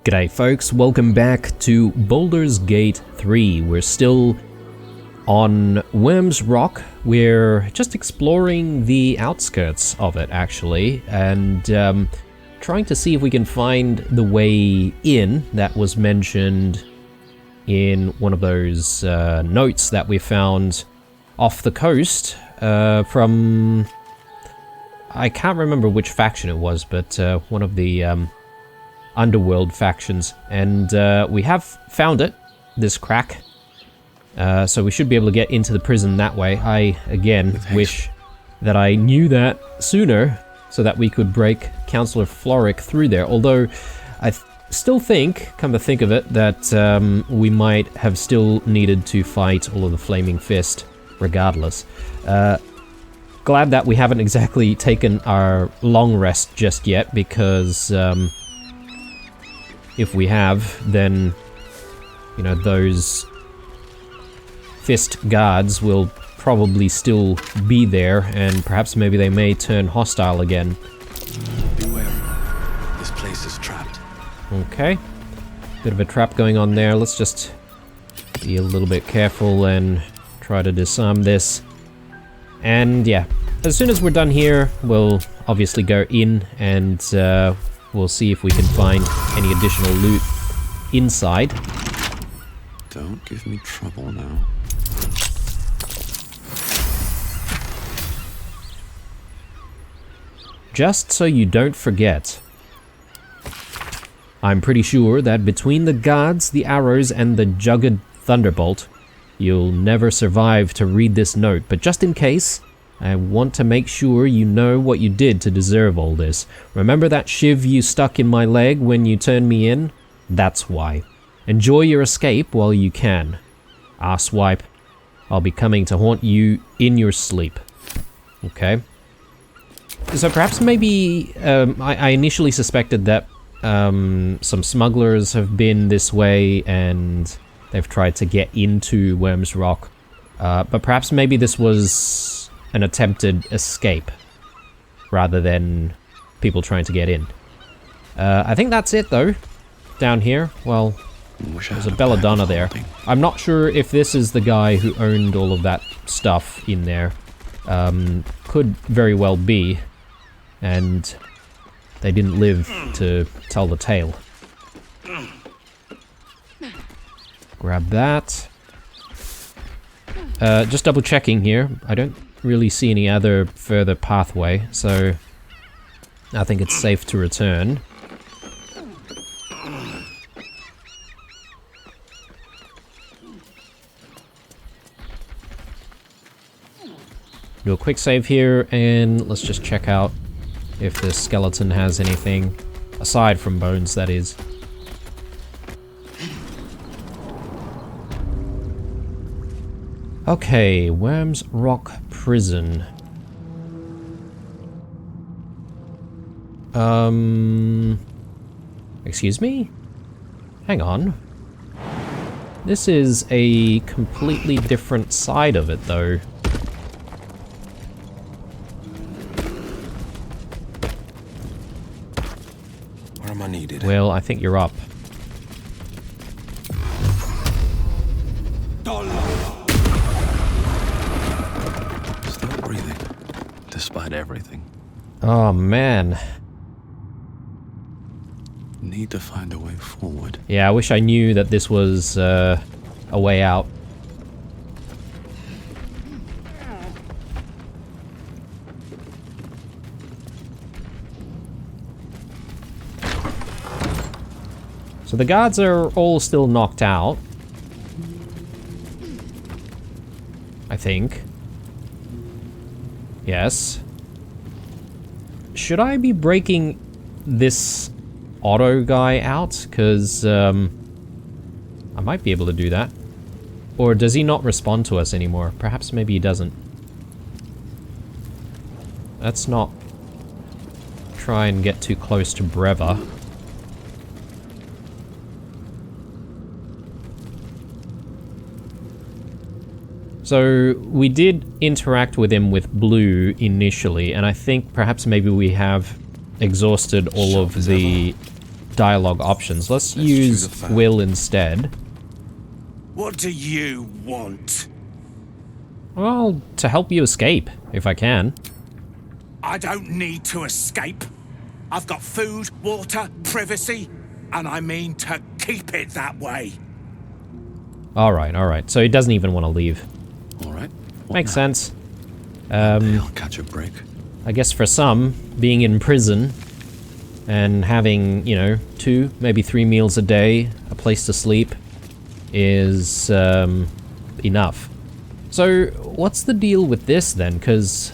G'day folks, welcome back to Baldur's Gate 3. We're still on Worm's Rock. We're just exploring the outskirts of it actually, and trying to see if we can find the way in that was mentioned in one of those notes that we found off the coast from... I can't remember which faction it was, but one of the underworld factions, and we have found it, this crack, so we should be able to get into the prison that way. I again wish that I knew that sooner so that we could break Councillor Floric through there, although I still think, come to think of it, that we might have still needed to fight all of the Flaming Fist regardless. Glad that we haven't exactly taken our long rest just yet, because if we have, then, you know, those fist guards will probably still be there, and perhaps maybe they may turn hostile again. Beware. This place is trapped. Okay. Bit of a trap going on there. Let's just be a little bit careful and try to disarm this. And yeah, as soon as we're done here, we'll obviously go in and we'll see if we can find any additional loot inside. Don't give me trouble now. Just so you don't forget, I'm pretty sure that between the guards, the arrows, and the jugged thunderbolt, you'll never survive to read this note, but just in case, I want to make sure you know what you did to deserve all this. Remember that shiv you stuck in my leg when you turned me in? That's why. Enjoy your escape while you can. Asswipe, I'll be coming to haunt you in your sleep. Okay. So perhaps maybe, I initially suspected that some smugglers have been this way and they've tried to get into Worm's Rock. But perhaps maybe this was an attempted escape rather than people trying to get in. I think that's it though, down here. Well, there's a belladonna there. I'm not sure if this is the guy who owned all of that stuff in there. Could very well be, and they didn't live to tell the tale. Grab that. Just double checking here. I don't really see any other further pathway, so I think it's safe to return. Do a quick save here, and let's just check out if the skeleton has anything, aside from bones, that is. Okay, Worm's Rock Prison. Excuse me? Hang on. This is a completely different side of it, though. Where am I needed? Well, I think you're up. Still breathing, despite everything. Oh, man. Need to find a way forward. Yeah, I wish I knew that this was a way out. So the guards are all still knocked out, I think. Yes. Should I be breaking this auto guy out? Because I might be able to do that. Or does he not respond to us anymore? Perhaps maybe he doesn't. Let's not try and get too close to Breva. So we did interact with him with blue initially, and I think perhaps maybe we have exhausted all of the dialogue options. Let's Let's use choose a fan. will instead. What do you want? Well, to help you escape, if I can. I don't need to escape. I've got food, water, privacy, and I mean to keep it that way. Alright. So he doesn't even want to leave. All right. What Makes now? sense. I'll catch a break. I guess for some, being in prison and having, you know, 2, maybe 3 meals a day, a place to sleep, is enough. So, what's the deal with this then? Because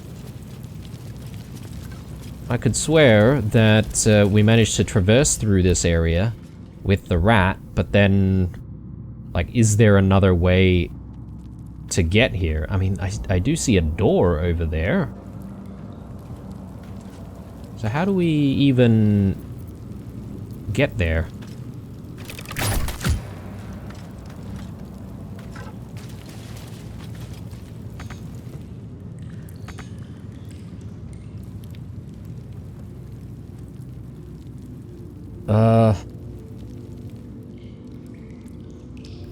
I could swear that we managed to traverse through this area with the rat, but then, like, is there another way to get here? I mean, I do see a door over there. So how do we even get there?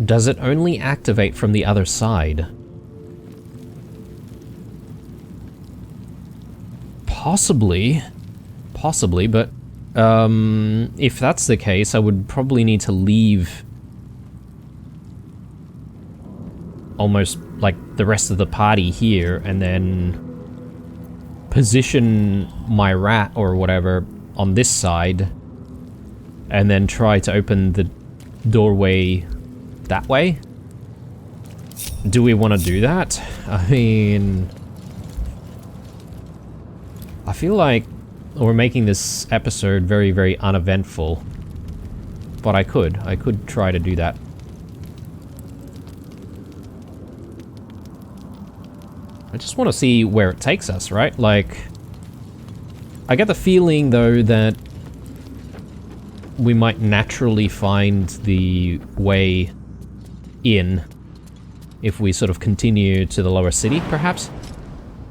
Does it only activate from the other side? Possibly, but if that's the case, I would probably need to leave almost like the rest of the party here and then position my rat or whatever on this side and then try to open the doorway that way. Do we want to do that? I mean, I feel like we're making this episode very, very uneventful, but I could try to do that. I just want to see where it takes us, right? Like, I get the feeling though that we might naturally find the way in if we sort of continue to the lower city, perhaps,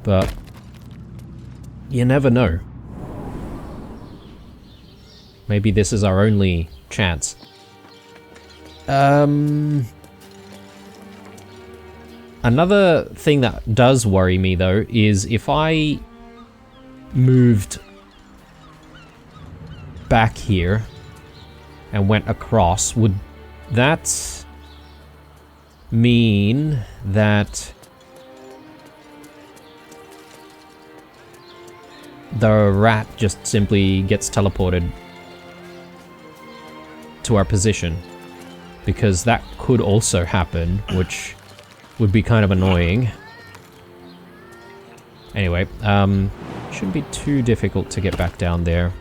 but you never know. Maybe this is our only chance. Another thing that does worry me though is if I moved back here and went across, would that mean that the rat just simply gets teleported to our position? Because that could also happen, which would be kind of annoying. Anyway, shouldn't be too difficult to get back down there.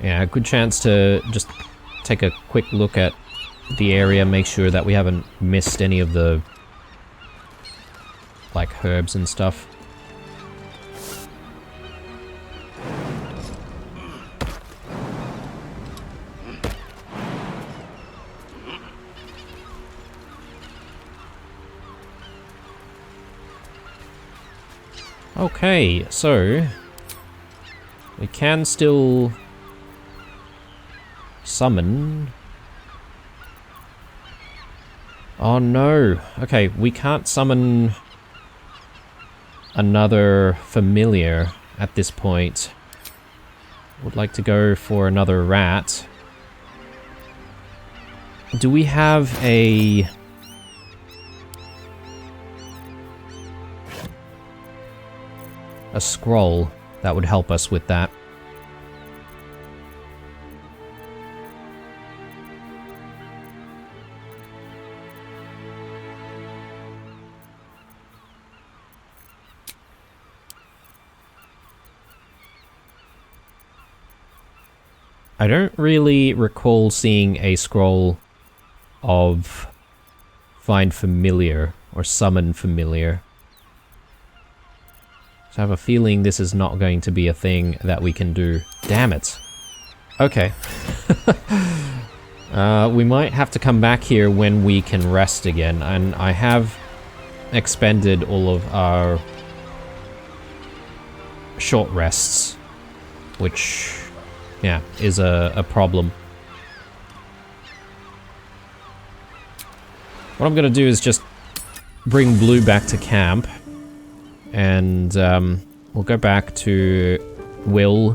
Yeah, a good chance to just take a quick look at the area, make sure that we haven't missed any of the, like, herbs and stuff. Okay, so we can still summon. Oh no. Okay, we can't summon another familiar at this point. Would like to go for another rat. Do we have a scroll that would help us with that? I don't really recall seeing a scroll of find familiar or summon familiar. So I have a feeling this is not going to be a thing that we can do. Damn it. Okay. We might have to come back here when we can rest again, and I have expended all of our short rests, which, yeah, is a problem. What I'm gonna do is just bring Blue back to camp, and we'll go back to Will,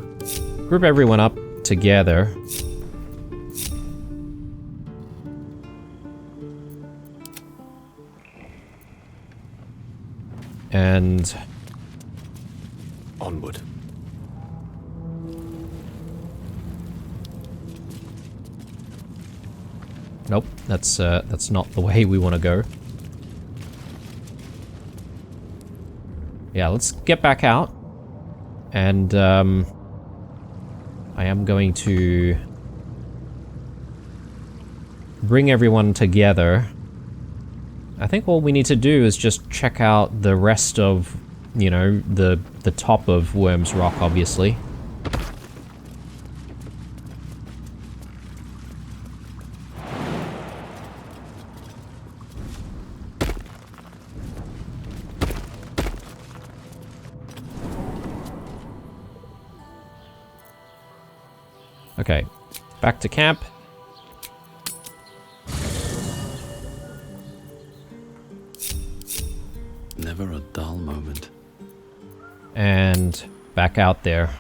group everyone up together. And Onward. nope, that's not the way we want to go. Yeah, let's get back out, and I am going to bring everyone together. I think all we need to do is just check out the rest of, you know, the top of Worm's Rock, obviously. Okay, back to camp. Never a dull moment. And back out there.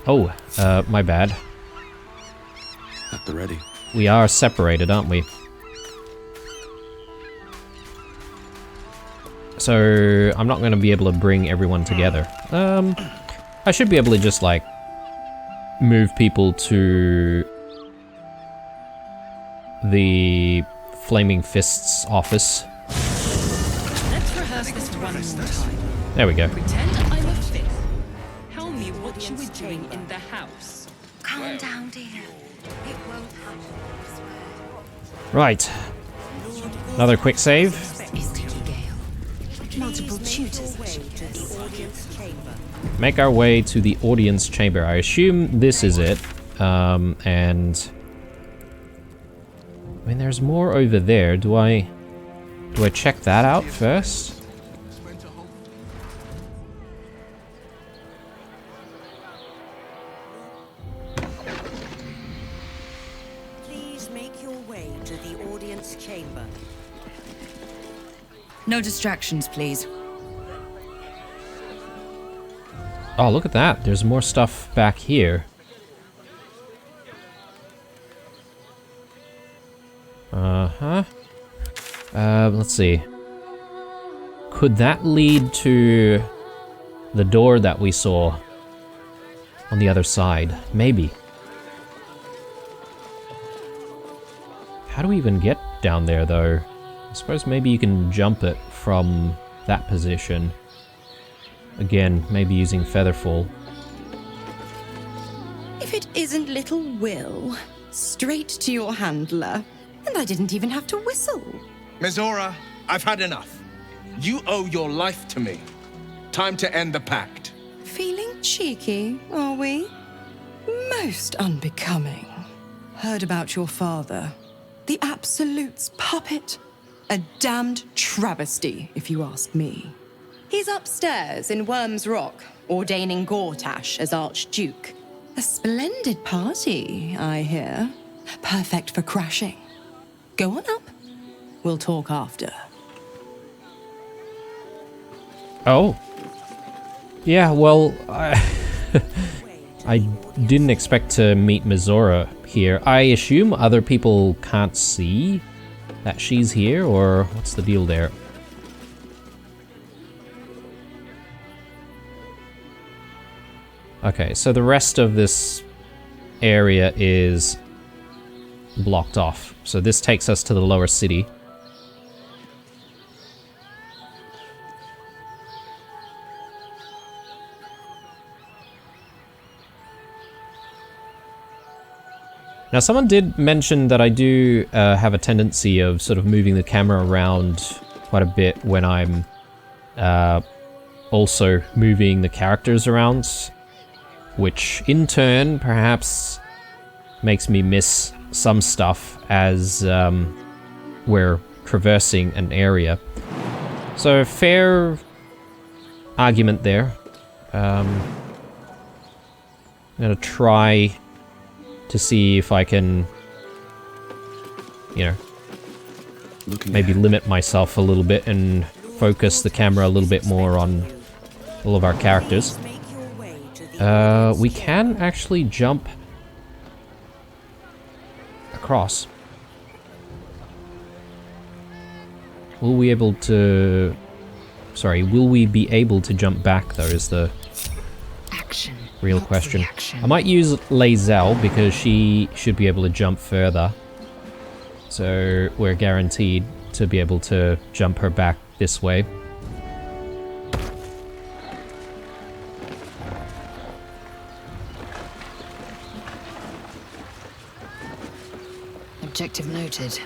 Oh, my bad. At the ready. We are separated, aren't we? So, I'm not going to be able to bring everyone together. I should be able to just, like, move people to the Flaming Fist's office. Let's rehearse this one more time. There we go. Pretend I'm a fifth. Tell me what you were doing in the house. Calm down, dear. It won't happen. Right. Another quick save. Multiple tutors. Make our way to the audience chamber. I assume this is it. And I mean, there's more over there. Do I check that out first? Please make your way to the audience chamber. No distractions, please. Oh, look at that. There's more stuff back here. Uh-huh. Let's see. Could that lead to the door that we saw on the other side? Maybe. How do we even get down there, though? I suppose maybe you can jump it from that position. Again, maybe using Featherfall. If it isn't little Will, straight to your handler. And I didn't even have to whistle. Mizora, I've had enough. You owe your life to me. Time to end the pact. Feeling cheeky, are we? Most unbecoming. Heard about your father. The Absolute's puppet. A damned travesty, if you ask me. He's upstairs in Worm's Rock, ordaining Gortash as Archduke. A splendid party, I hear. Perfect for crashing. Go on up. We'll talk after. Oh. Yeah, well, I didn't expect to meet Mizora here. I assume other people can't see that she's here, or what's the deal there? Okay, so the rest of this area is blocked off. So this takes us to the lower city. Now, someone did mention that I do have a tendency of sort of moving the camera around quite a bit when I'm also moving the characters around, which in turn perhaps makes me miss some stuff as we're traversing an area. So fair argument there. I'm gonna try to see if I can, you know, maybe limit myself a little bit and focus the camera a little bit more on all of our characters. We can actually jump across. Will we able to... Sorry, will we be able to jump back though is the real question. I might use Lae'zel because she should be able to jump further. So we're guaranteed to be able to jump her back this way. Objective noted.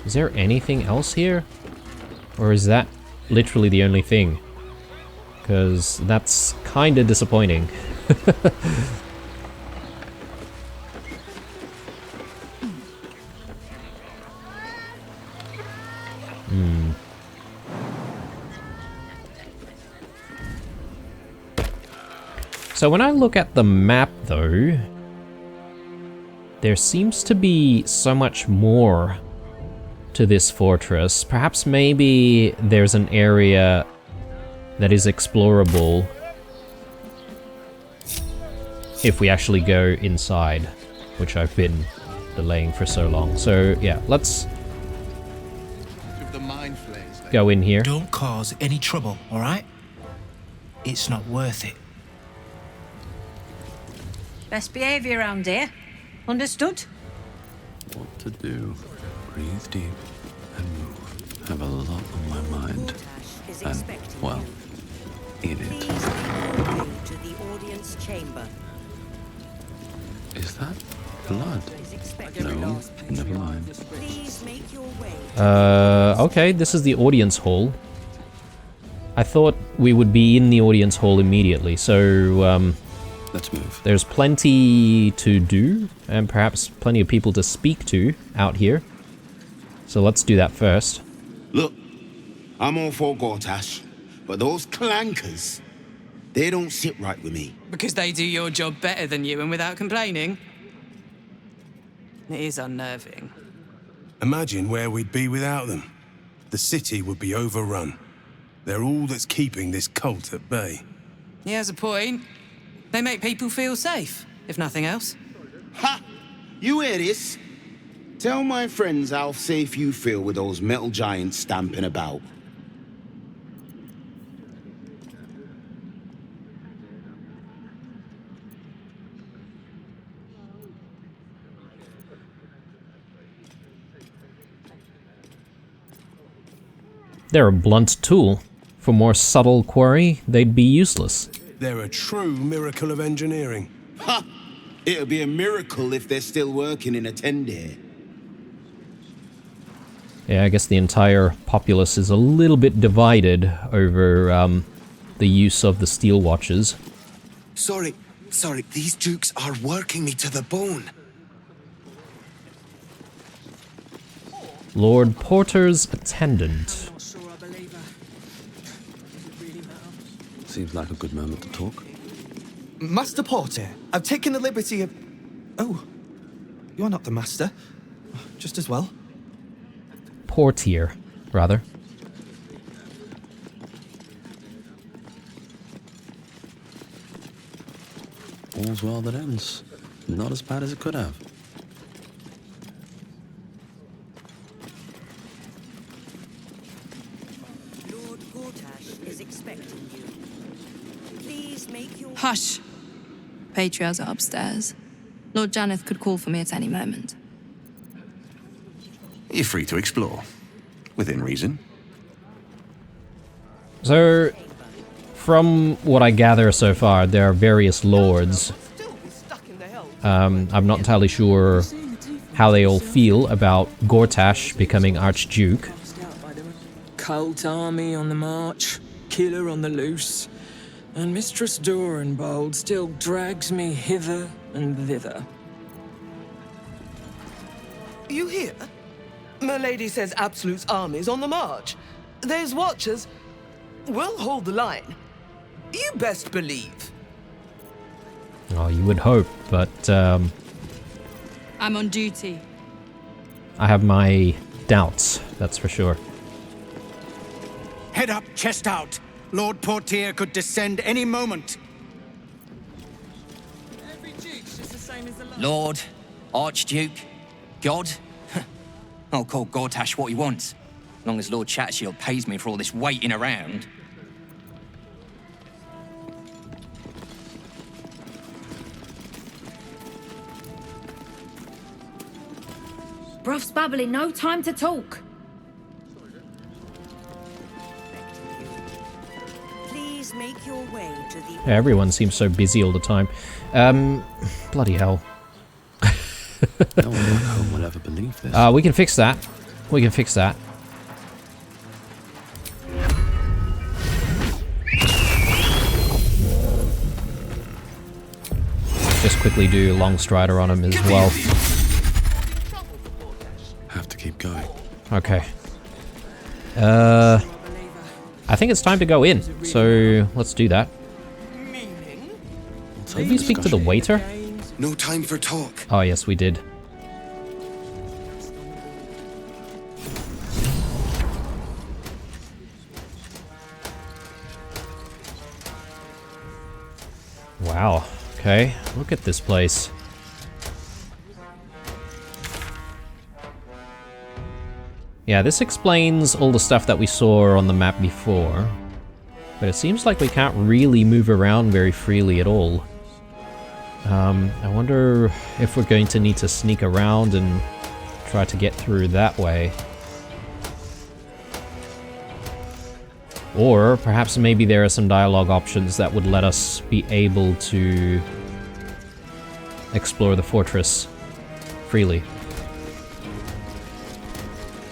Is there anything else here? Or is that literally the only thing? Because that's kinda disappointing. So when I look at the map though, there seems to be so much more to this fortress. Perhaps maybe there's an area that is explorable if we actually go inside, which I've been delaying for so long. So yeah, let's go in here. Don't cause any trouble, alright? It's not worth it. Best behaviour around here. Understood? What to do? Breathe deep and move. Have a lot on my mind. And, well, in it. To the audience chamber. Is that blood? No, never mind. Please make your way. Okay, this is the audience hall. I thought we would be in the audience hall immediately, so let's move. There's plenty to do, and perhaps plenty of people to speak to out here. So let's do that first. Look, I'm all for Gortash, but those clankers, they don't sit right with me. Because they do your job better than you and without complaining? It is unnerving. Imagine where we'd be without them. The city would be overrun. They're all that's keeping this cult at bay. He has a point. They make people feel safe, if nothing else. Ha! You hear this? Tell my friends how safe you feel with those metal giants stamping about. They're a blunt tool. For more subtle quarry, they'd be useless. They're a true miracle of engineering. Ha! It'll be a miracle if they're still working in a Tendir. Yeah, I guess the entire populace is a little bit divided over the use of the steel watches. Sorry, these dukes are working me to the bone. Lord Porter's attendant. Seems like a good moment to talk. Master Porter, I've taken the liberty of... Oh, you're not the master. Just as well. Portier, rather. All's well that ends. Not as bad as it could have. Lord Gortash is expecting you. Please make your... Hush. Patriarchs are upstairs. Lord Janeth could call for me at any moment. You're free to explore. Within reason. So, from what I gather so far, there are various lords. I'm not entirely sure how they all feel about Gortash becoming Archduke. Cult army on the march, killer on the loose, and Mistress Dorenbold still drags me hither and thither. You hear? Milady says Absolute's army's on the march. Those watchers will hold the line. You best believe. Oh, you would hope, but I'm on duty. I have my doubts, that's for sure. Head up, chest out. Lord Portier could descend any moment. Lord, Archduke, God. I'll call Gortash what he wants, as long as Lord Chattershield pays me for all this waiting around. Bruff's babbling, no time to talk. Please make your way to the... Everyone seems so busy all the time. Bloody hell. No one at home will ever believe this. We can fix that. We can fix that. Just quickly do Long Strider on him as well. Have to keep going. Okay. I think it's time to go in, so let's do that. Did we speak to the waiter? No time for talk. Oh yes, we did. Wow. Okay, look at this place. Yeah, this explains all the stuff that we saw on the map before. But it seems like we can't really move around very freely at all. I wonder if we're going to need to sneak around and try to get through that way. Or perhaps maybe there are some dialogue options that would let us be able to explore the fortress freely.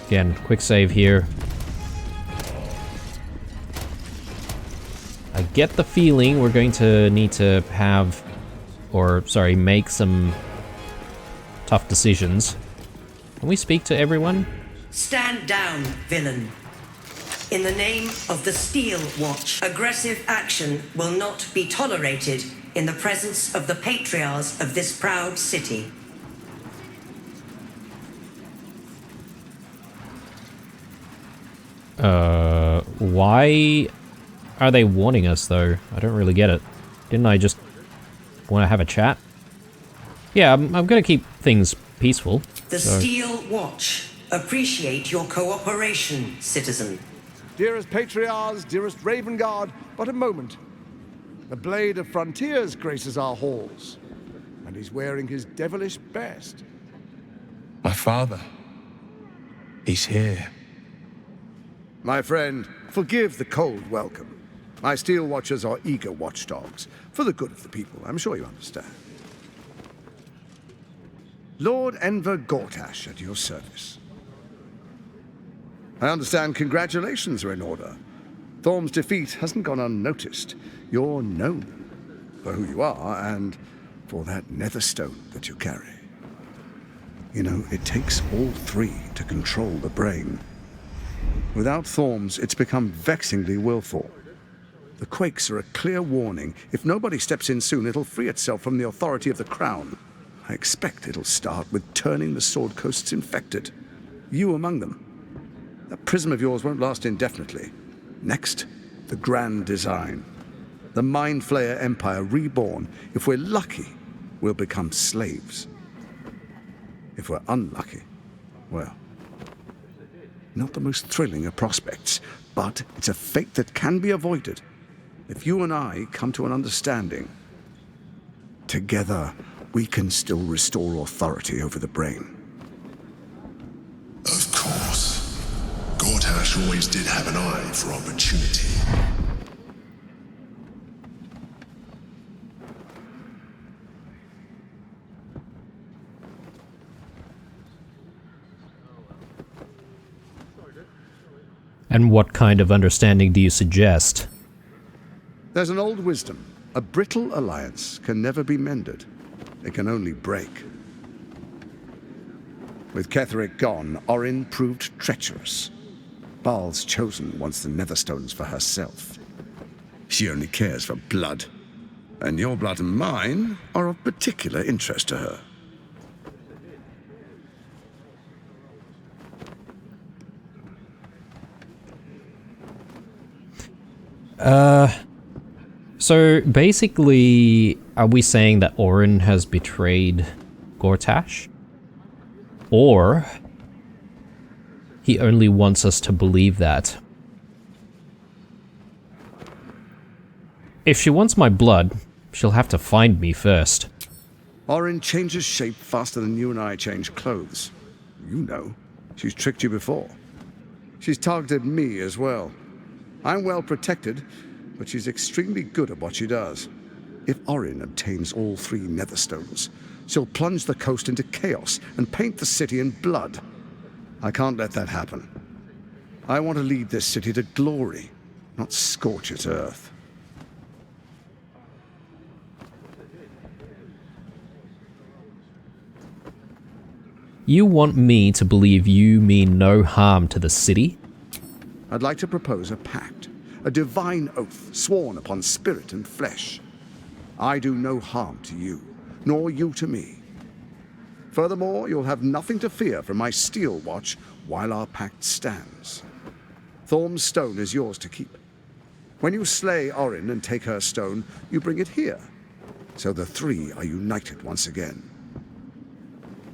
Again, quick save here. I get the feeling we're going to need to have, make some tough decisions. Can we speak to everyone? Stand down, villain. In the name of the Steel Watch, aggressive action will not be tolerated in the presence of the patriarchs of this proud city. Why are they warning us, though? I don't really get it. Didn't I just want to have a chat? Yeah, I'm gonna keep things peaceful. The Steel Watch appreciate your cooperation, citizen. Dearest Patriarchs, dearest Raven Guard, but a moment. The Blade of Frontiers graces our halls, and he's wearing his devilish best. My father. He's here. My friend, forgive the cold welcome. My Steel Watchers are eager watchdogs, for the good of the people, I'm sure you understand. Lord Enver Gortash at your service. I understand congratulations are in order. Thorm's defeat hasn't gone unnoticed. You're known for who you are and for that netherstone that you carry. You know, it takes all three to control the brain. Without Thorms, it's become vexingly willful. The quakes are a clear warning. If nobody steps in soon, it'll free itself from the authority of the crown. I expect it'll start with turning the Sword Coasts infected. You among them. That prism of yours won't last indefinitely. Next, the grand design. The Mind Flayer Empire reborn. If we're lucky, we'll become slaves. If we're unlucky, well, not the most thrilling of prospects, but it's a fate that can be avoided. If you and I come to an understanding, together we can still restore authority over the brain. Of course. Gortash always did have an eye for opportunity. And what kind of understanding do you suggest? There's an old wisdom. A brittle alliance can never be mended. It can only break. With Ketheric gone, Orin proved treacherous. Baal's chosen wants the Netherstones for herself. She only cares for blood. And your blood and mine are of particular interest to her. So basically, are we saying that Orin has betrayed Gortash? Or he only wants us to believe that? If she wants my blood, she'll have to find me first. Orin changes shape faster than you and I change clothes. You know, she's tricked you before. She's targeted me as well. I'm well protected, but she's extremely good at what she does. If Orin obtains all 3 Netherstones, she'll plunge the coast into chaos and paint the city in blood. I can't let that happen. I want to lead this city to glory, not scorch its earth. You want me to believe you mean no harm to the city? I'd like to propose a pact, a divine oath sworn upon spirit and flesh. I do no harm to you, nor you to me. Furthermore, you'll have nothing to fear from my steel watch while our pact stands. Thorm's stone is yours to keep. When you slay Orin and take her stone, you bring it here, so the 3 are united once again.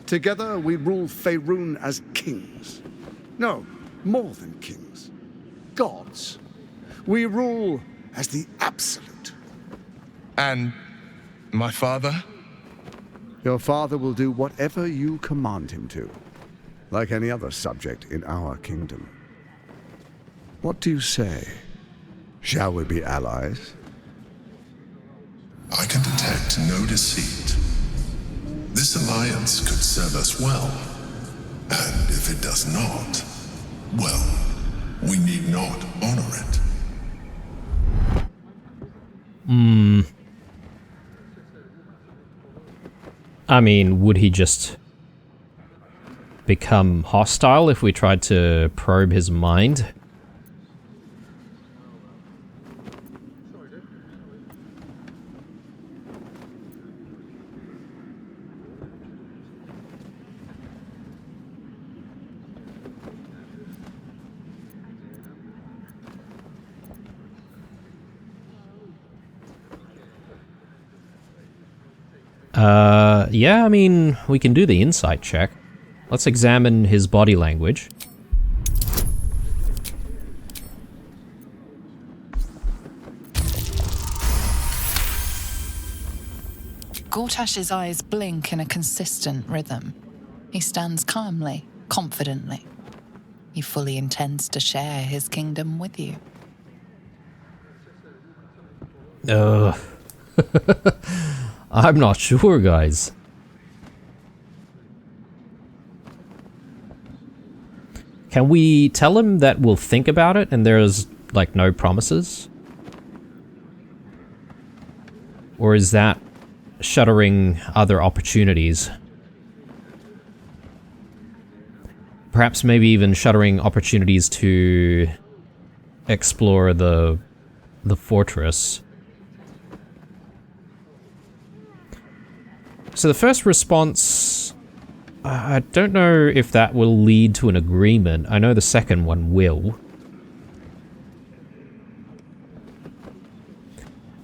Together we rule Faerun as kings. No, more than kings. Gods. We rule as the absolute. And my father? Your father will do whatever you command him to, like any other subject in our kingdom. What do you say? Shall we be allies? I can detect no deceit. This alliance could serve us well, and if it does not, well, we need not honor it. I mean, would he just become hostile if we tried to probe his mind? Yeah, I mean, we can do the insight check. Let's examine his body language. Gortash's eyes blink in a consistent rhythm. He stands calmly, confidently. He fully intends to share his kingdom with you. I'm not sure, guys. Can we tell him that we'll think about it and there's, like, no promises? Or is that shuttering other opportunities? Perhaps maybe even shuttering opportunities to explore the fortress. So the first response, I don't know if that will lead to an agreement. I know the second one will.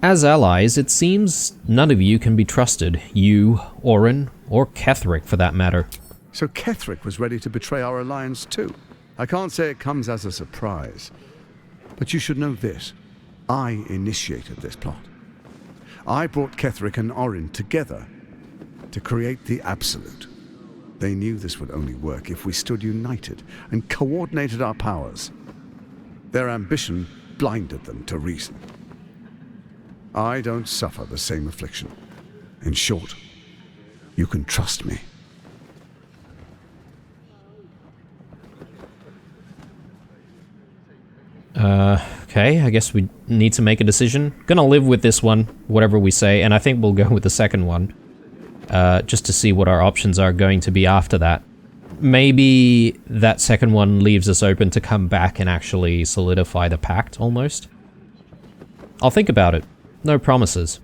As allies, it seems none of you can be trusted. You, Orin, or Ketheric for that matter. So Ketheric was ready to betray our alliance too. I can't say it comes as a surprise. But you should know this. I initiated this plot. I brought Ketheric and Orin together to create the Absolute. They knew this would only work if we stood united and coordinated our powers. Their ambition blinded them to reason. I don't suffer the same affliction. In short, you can trust me. Okay, I guess we need to make a decision. Gonna live with this one, whatever we say, and I think we'll go with the second one. Just to see what our options are going to be after that. Maybe that second one leaves us open to come back and actually solidify the pact, almost. I'll think about it. No promises.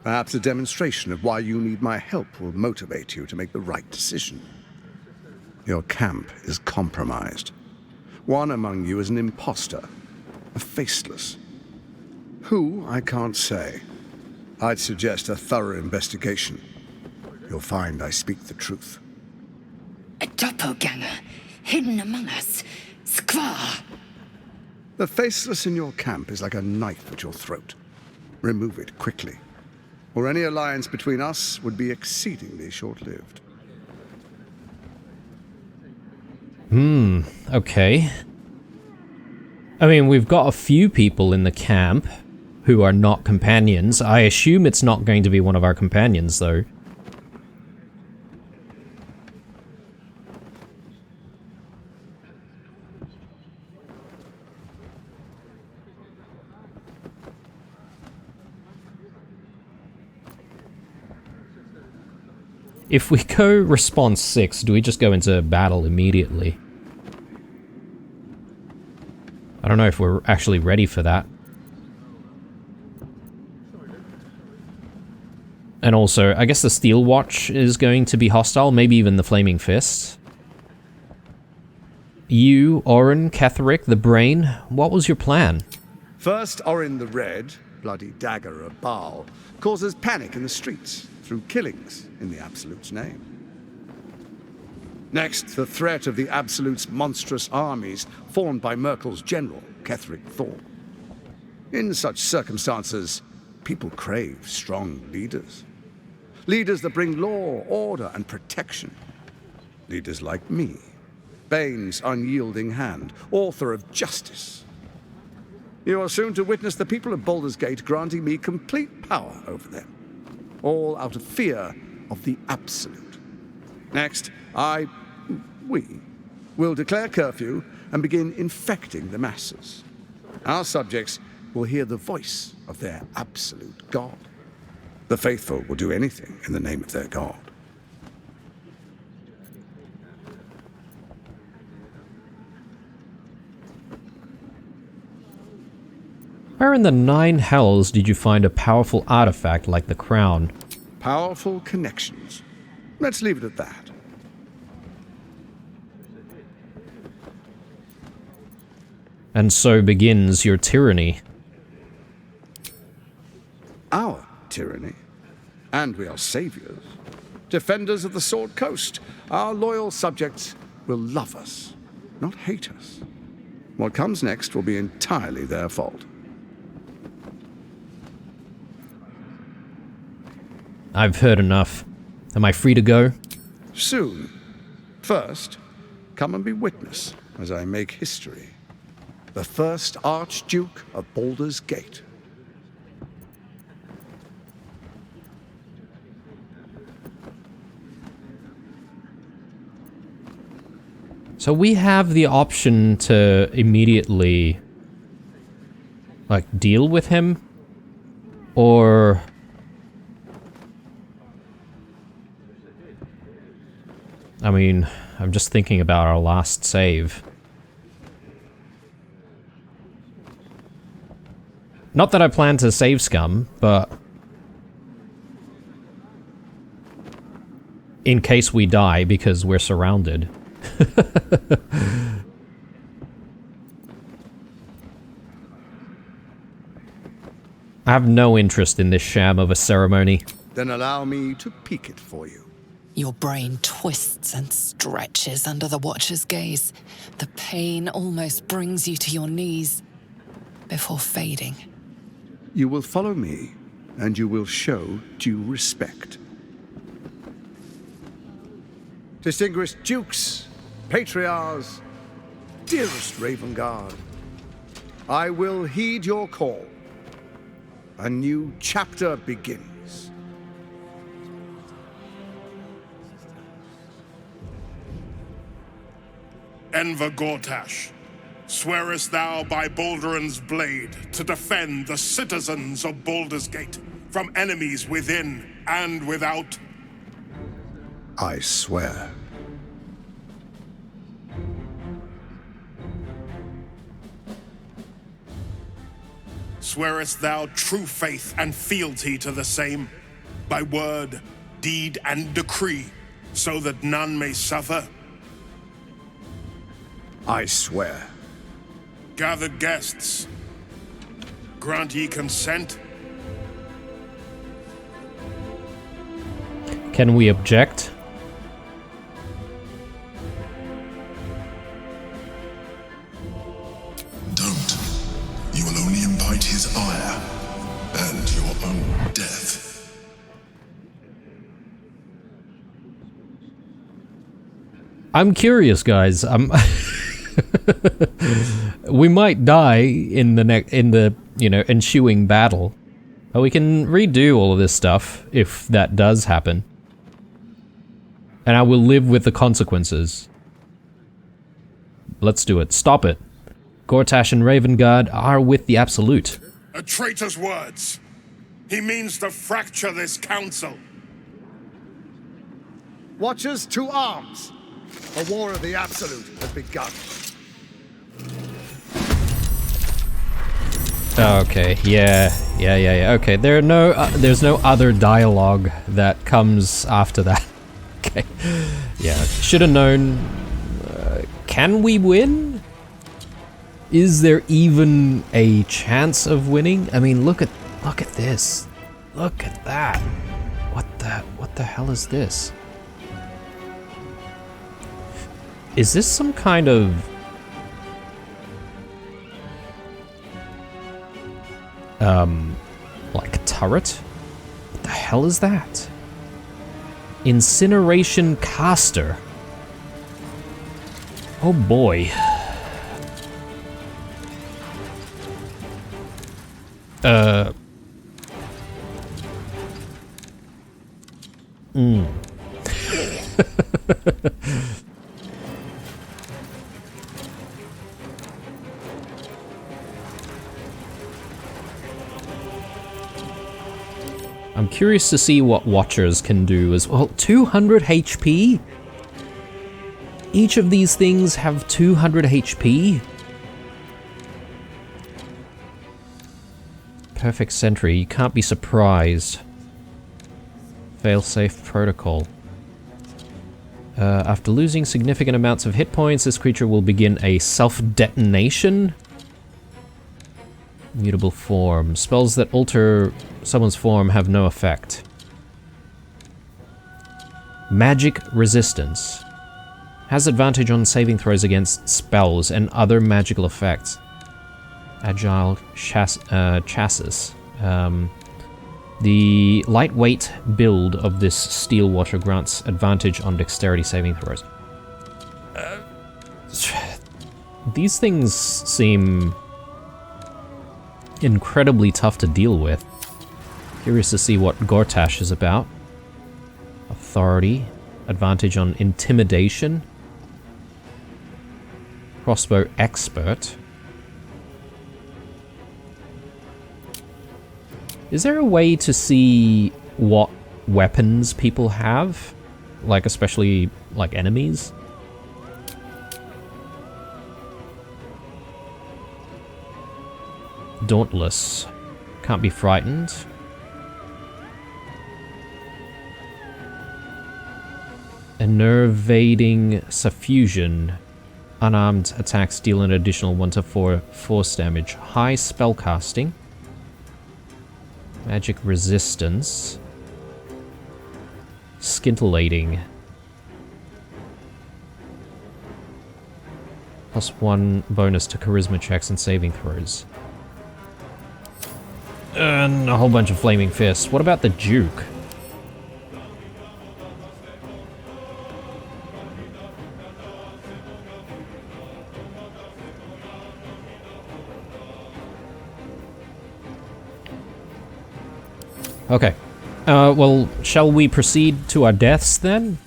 Perhaps a demonstration of why you need my help will motivate you to make the right decision. Your camp is compromised. One among you is an imposter, a faceless. Who, I can't say. I'd suggest a thorough investigation. You'll find I speak the truth. A doppelganger, hidden among us. Squaw! The faceless in your camp is like a knife at your throat. Remove it quickly, or any alliance between us would be exceedingly short-lived. Okay. I mean, we've got a few people in the camp who are not companions. I assume it's not going to be one of our companions, though. If we go response 6, do we just go into battle immediately? I don't know if we're actually ready for that. And also, I guess the Steel Watch is going to be hostile, maybe even the Flaming Fist. You, Orin, Ketheric, the Brain, what was your plan? First, Orin the Red, bloody dagger of Baal, causes panic in the streets through killings in the Absolute's name. Next, the threat of the Absolute's monstrous armies formed by Merkel's general, Ketheric Thorn. In such circumstances, people crave strong leaders. Leaders that bring law, order, and protection. Leaders like me, Bane's unyielding hand, author of justice. You are soon to witness the people of Baldur's Gate granting me complete power over them, all out of fear of the Absolute. Next, we will declare curfew and begin infecting the masses. Our subjects will hear the voice of their absolute God. The faithful will do anything in the name of their God. Where in the 9 hells did you find a powerful artifact like the crown? Powerful connections. Let's leave it at that. And so begins your tyranny. Our tyranny. And we are saviors. Defenders of the Sword Coast. Our loyal subjects will love us, not hate us. What comes next will be entirely their fault. I've heard enough. Am I free to go? Soon. First, come and be witness as I make history. The first Archduke of Baldur's Gate. So we have the option to immediately, like, deal with him? Or... I mean, I'm just thinking about our last save. Not that I plan to save Scum, but... in case we die because we're surrounded. I have no interest in this sham of a ceremony. Then allow me to peek it for you. Your brain twists and stretches under the Watcher's gaze. The pain almost brings you to your knees before fading. You will follow me, and you will show due respect. Distinguished dukes, patriarchs, dearest Ravengard, I will heed your call. A new chapter begins. Enver Gortash, Swearest thou by Baldur's blade to defend the citizens of Baldur's Gate from enemies within and without? I swear. Swearest thou true faith and fealty to the same, by word, deed, and decree, so that none may suffer? I swear. Gathered guests, grant ye consent? Can we object? Don't. You will only invite his ire and your own death. I'm curious, guys. We might die in the ensuing battle, but we can redo all of this stuff if that does happen, and I will live with the consequences. Let's do it. Stop it. Gortash and Ravengard are with the Absolute. A traitor's words. He means to fracture this council. Watchers, to arms! A war of the Absolute has begun. Okay, yeah. Okay, there's no other dialogue that comes after that. Okay, yeah, should have known. Can we win? Is there even a chance of winning? I mean, look at this. Look at that. What the hell is this? Is this some kind of like a turret? What the hell is that? Incineration caster. Oh boy. I'm curious to see what Watchers can do as well. 200 HP? Each of these things have 200 HP? Perfect Sentry, you can't be surprised. Failsafe Protocol. After losing significant amounts of hit points, this creature will begin a self-detonation. Mutable form. Spells that alter someone's form have no effect. Magic resistance. Has advantage on saving throws against spells and other magical effects. Agile chassis. The lightweight build of this steel water grants advantage on dexterity saving throws. These things seem incredibly tough to deal with. Curious to see what Gortash is about. Authority. Advantage on intimidation. Crossbow expert. Is there a way to see what weapons people have? Like, especially, like, enemies? Dauntless. Can't be frightened. Enervating Suffusion. Unarmed attacks deal an additional 1 to 4 force damage. High spellcasting. Magic resistance. Scintillating. +1 bonus to charisma checks and saving throws. And a whole bunch of flaming fists. What about the Duke? Okay. Well, shall we proceed to our deaths then?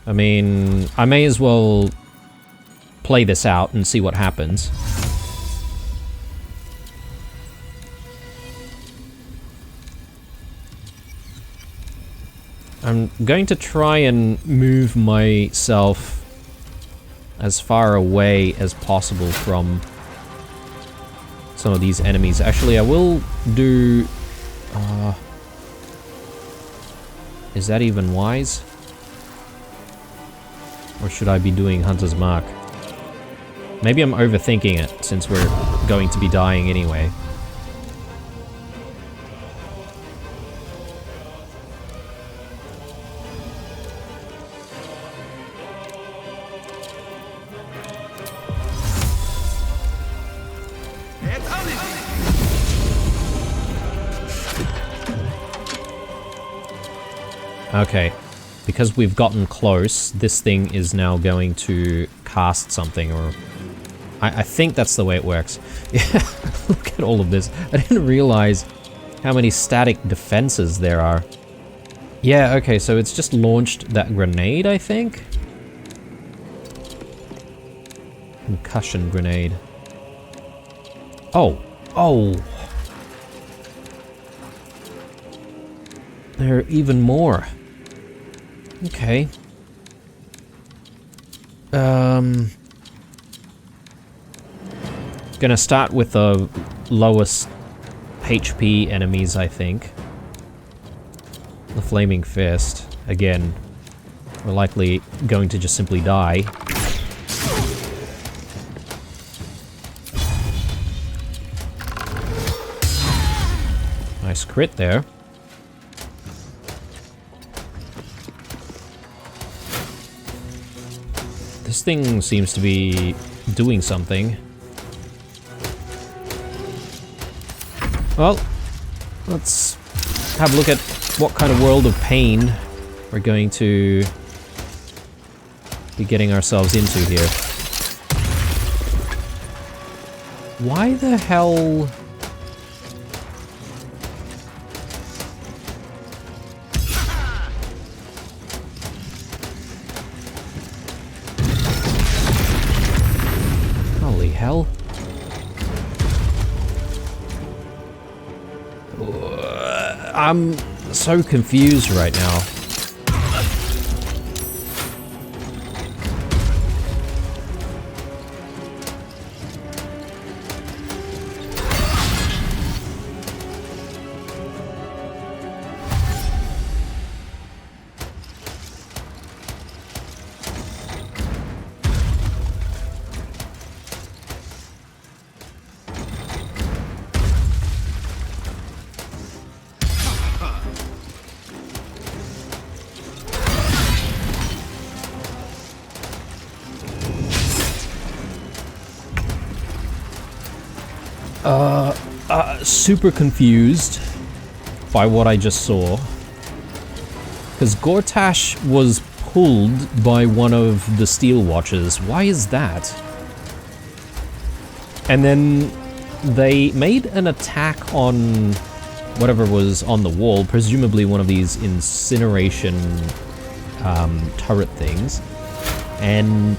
I mean, I may as well play this out and see what happens. I'm going to try and move myself as far away as possible from some of these enemies. Actually, I will do... is that even wise? Or should I be doing Hunter's Mark? Maybe I'm overthinking it, since we're going to be dying anyway. Okay, because we've gotten close, this thing is now going to cast something, or... I think that's the way it works. Yeah, look at all of this. I didn't realize how many static defenses there are. Yeah, okay, so it's just launched that grenade, I think? Concussion grenade. Oh! Oh! There are even more. Okay. Gonna start with the lowest HP enemies, I think. The Flaming Fist. Again, we're likely going to just simply die. Nice crit there. This thing seems to be doing something. Well, let's have a look at what kind of world of pain we're going to be getting ourselves into here. Why the hell... Holy hell. I'm so confused right now. Super confused by what I just saw. Because Gortash was pulled by one of the Steel Watchers. Why is that? And then they made an attack on whatever was on the wall, presumably one of these incineration turret things. And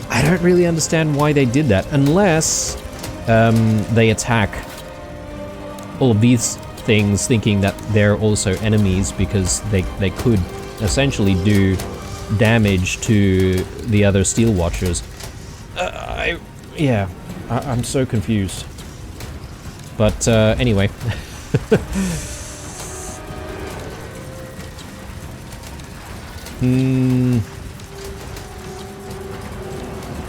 I don't really understand why they did that, unless they attack all of these things thinking that they're also enemies because they could essentially do damage to the other Steel Watchers. I'm so confused. But anyway.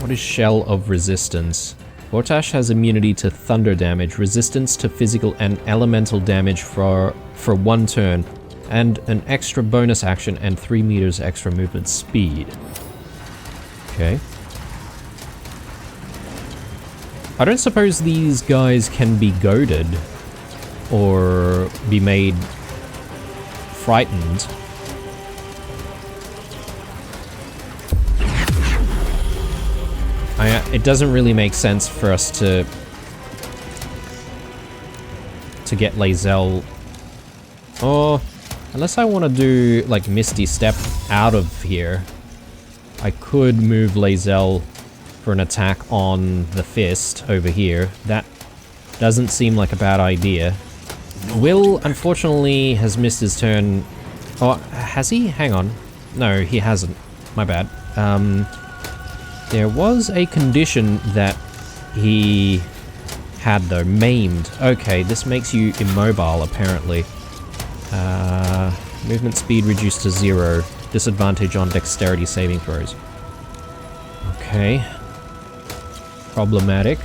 What is Shell of Resistance? Gortash has immunity to thunder damage, resistance to physical and elemental damage for 1 turn, and an extra bonus action and 3 meters extra movement speed. Okay. I don't suppose these guys can be goaded or be made frightened. It doesn't really make sense for us to get Lae'zel. Or unless I want to do like Misty Step out of here. I could move Lae'zel for an attack on the fist over here. That doesn't seem like a bad idea. Will, unfortunately, has missed his turn. Oh, has he? Hang on. No, he hasn't. My bad. There was a condition that he had, though. Maimed. Okay, this makes you immobile, apparently. Movement speed reduced to 0. Disadvantage on dexterity saving throws. Okay. Problematic.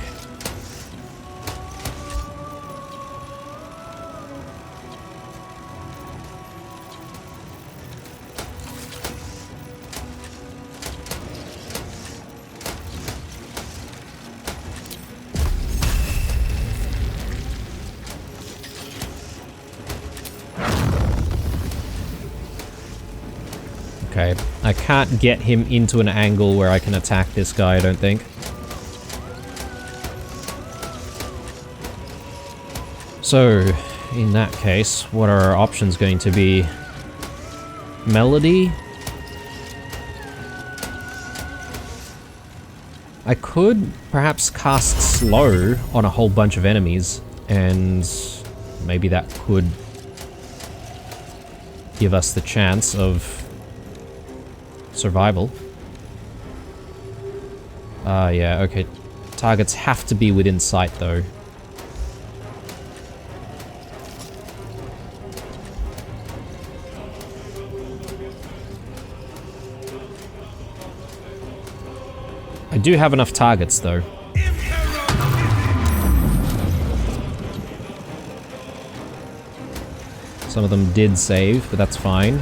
Okay, I can't get him into an angle where I can attack this guy, I don't think. So, in that case, what are our options going to be? Melody? I could perhaps cast Slow on a whole bunch of enemies, and maybe that could give us the chance of survival. Yeah, okay. Targets have to be within sight, though. I do have enough targets, though. Some of them did save, but that's fine.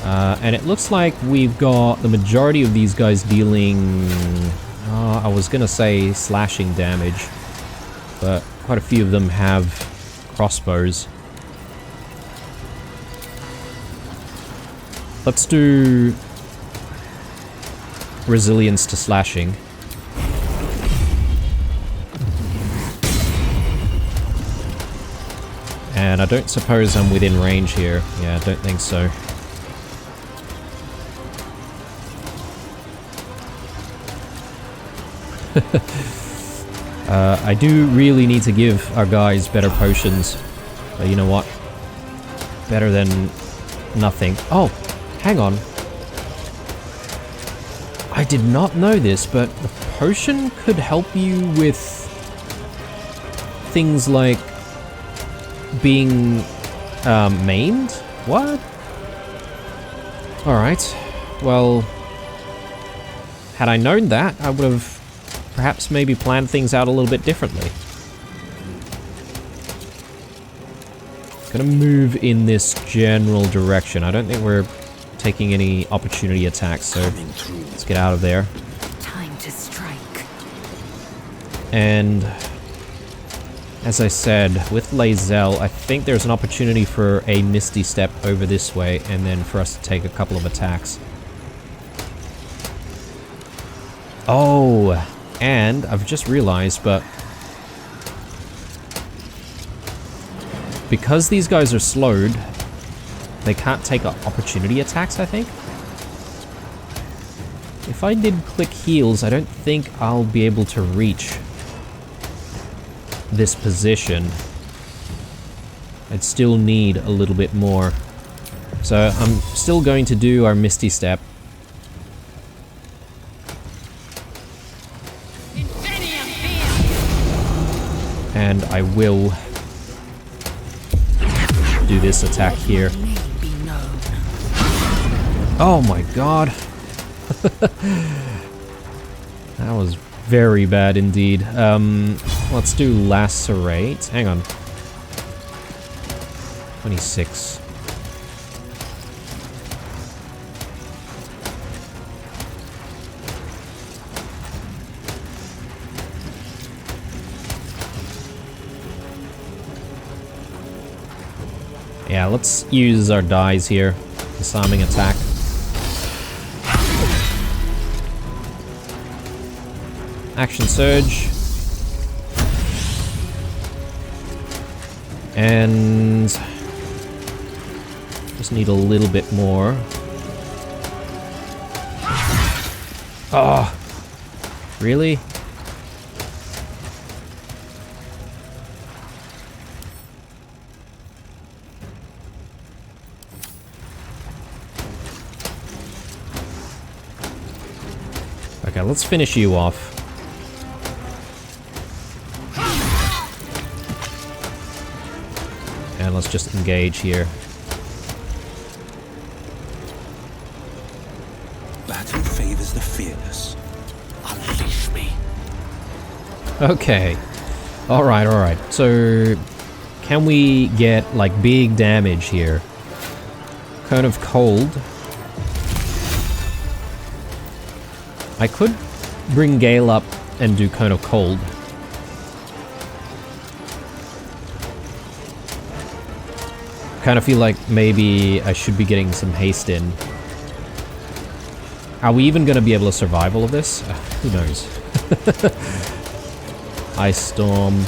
And it looks like we've got the majority of these guys dealing... I was gonna say slashing damage, but quite a few of them have crossbows. Let's do resilience to slashing. And I don't suppose I'm within range here. Yeah, I don't think so. I do really need to give our guys better potions. But you know what? Better than nothing. Oh, hang on. I did not know this, but the potion could help you with things like being maimed? What? Alright. Well, had I known that, I would have perhaps maybe planned things out a little bit differently. Gonna move in this general direction. I don't think we're taking any opportunity attacks, so let's get out of there. Time to strike. And as I said, with Lae'zel, I think there's an opportunity for a Misty Step over this way, and then for us to take a couple of attacks. Oh, and I've just realized, but because these guys are slowed, they can't take opportunity attacks, I think. If I did click heals, I don't think I'll be able to reach this position. I'd still need a little bit more. So I'm still going to do our Misty Step. And I will do this attack here. Oh my god. That was very bad indeed. Let's do Lacerate. Hang on. 26. Yeah, let's use our dies here. Disarming attack. Action Surge. And just need a little bit more. Oh, really? Okay, let's finish you off. And let's just engage here. Battle favors the fearless. Unleash me. Okay. Alright, alright. So, can we get, like, big damage here? Cone of Cold. I could bring Gale up and do Cone of Cold. Kind of feel like maybe I should be getting some haste in. Are we even going to be able to survive all of this? Who knows? Ice Storm.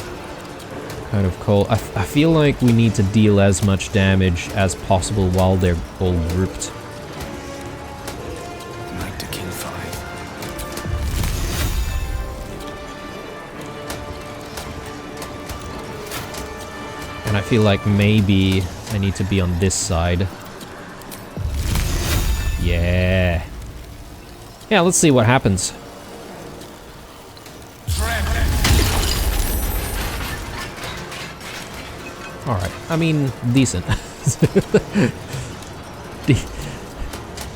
Cone of Cold. I feel like we need to deal as much damage as possible while they're all grouped. Knight to King 5. And I feel like maybe I need to be on this side. Yeah. Yeah, let's see what happens. Alright, I mean, decent.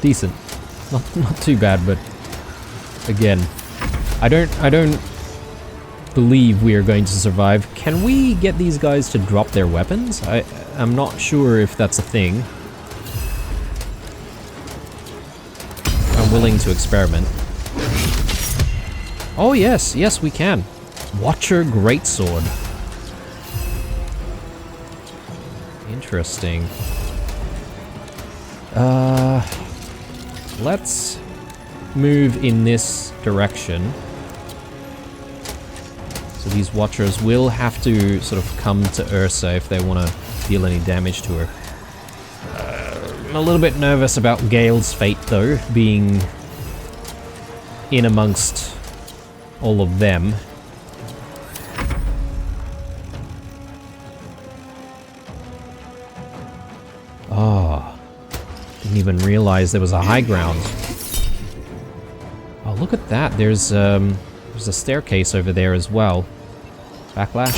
Decent. Not too bad, but again, I don't believe we are going to survive. Can we get these guys to drop their weapons? I'm not sure if that's a thing. I'm willing to experiment. Oh yes, yes we can. Watcher Greatsword. Interesting. Let's move in this direction. So these Watchers will have to sort of come to Ursa if they want to deal any damage to her. I'm a little bit nervous about Gale's fate though, being in amongst all of them. Oh, didn't even realize there was a high ground. Oh, look at that. There's a staircase over there as well. Backlash.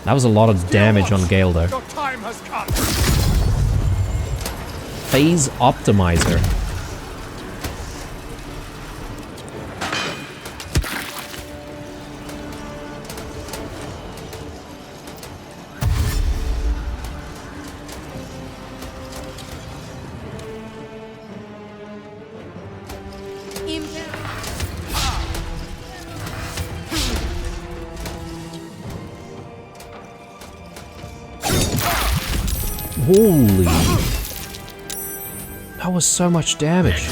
That was a lot of damage on Gale though. Phase Optimizer. Holy. That was so much damage.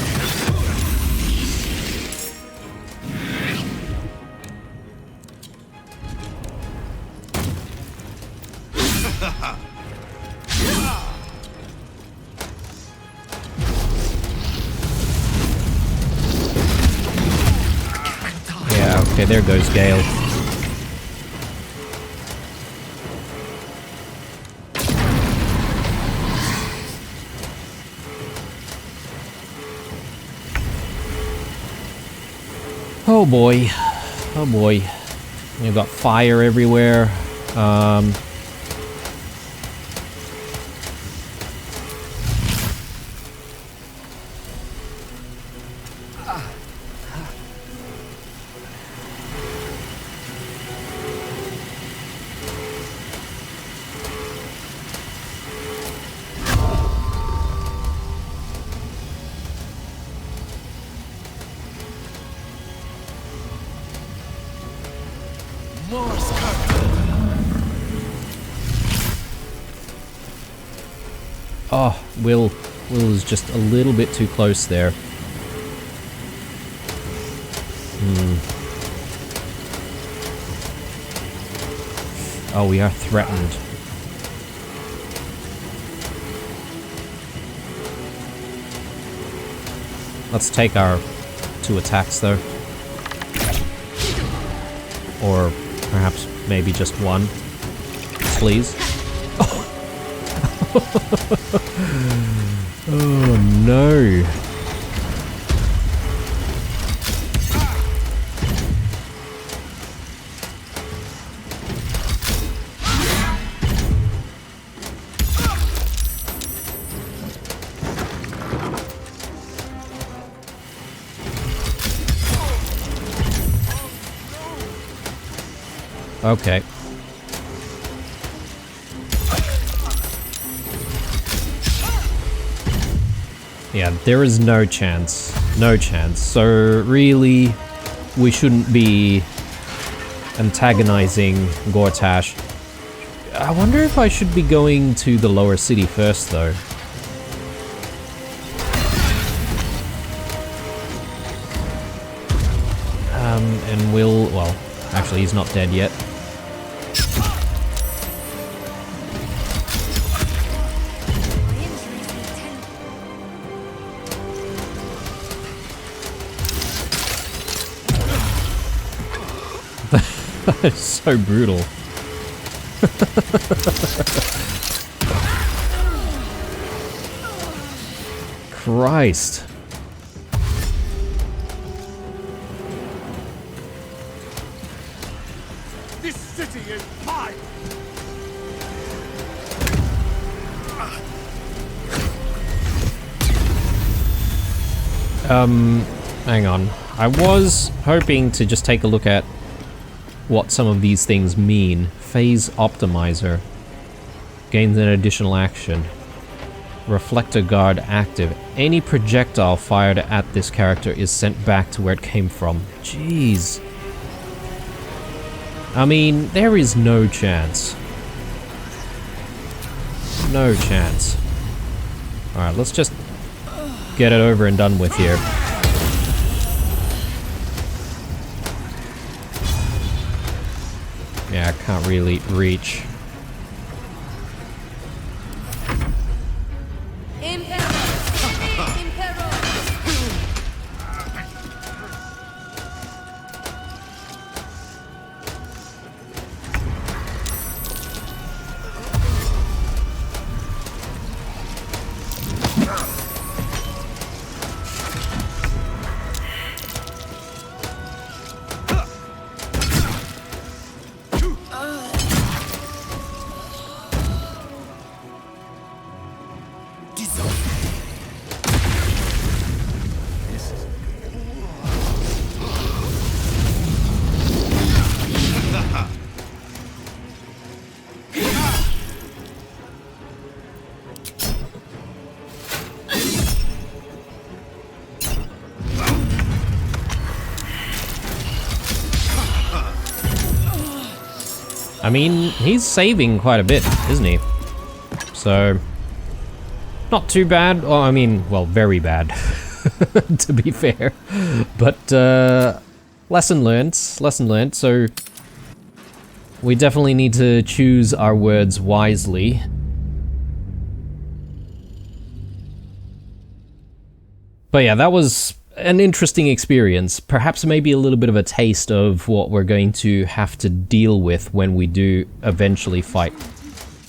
Yeah, okay, there goes Gale. Oh boy. Oh boy. We've got fire everywhere. Oh, Will is just a little bit too close there. Oh, we are threatened. Let's take our 2 attacks, though. Or perhaps maybe just 1. Please. Oh no. Okay. Yeah, there is no chance. No chance. So really, we shouldn't be antagonizing Gortash. I wonder if I should be going to the lower city first, though. And we'll... well, actually, he's not dead yet. That is so brutal. Christ. This city is mine. Hang on. I was hoping to just take a look at what some of these things mean. Phase Optimizer. Gains an additional action. Reflector Guard active. Any projectile fired at this character is sent back to where it came from. Jeez. I mean, there is no chance. No chance. Alright, let's just get it over and done with here. Yeah, I can't really reach. I mean, he's saving quite a bit, isn't he? So, not too bad. Well, I mean, well, very bad, to be fair. But, lesson learned, lesson learned. So, we definitely need to choose our words wisely. But yeah, that was an interesting experience. Perhaps maybe a little bit of a taste of what we're going to have to deal with when we do eventually fight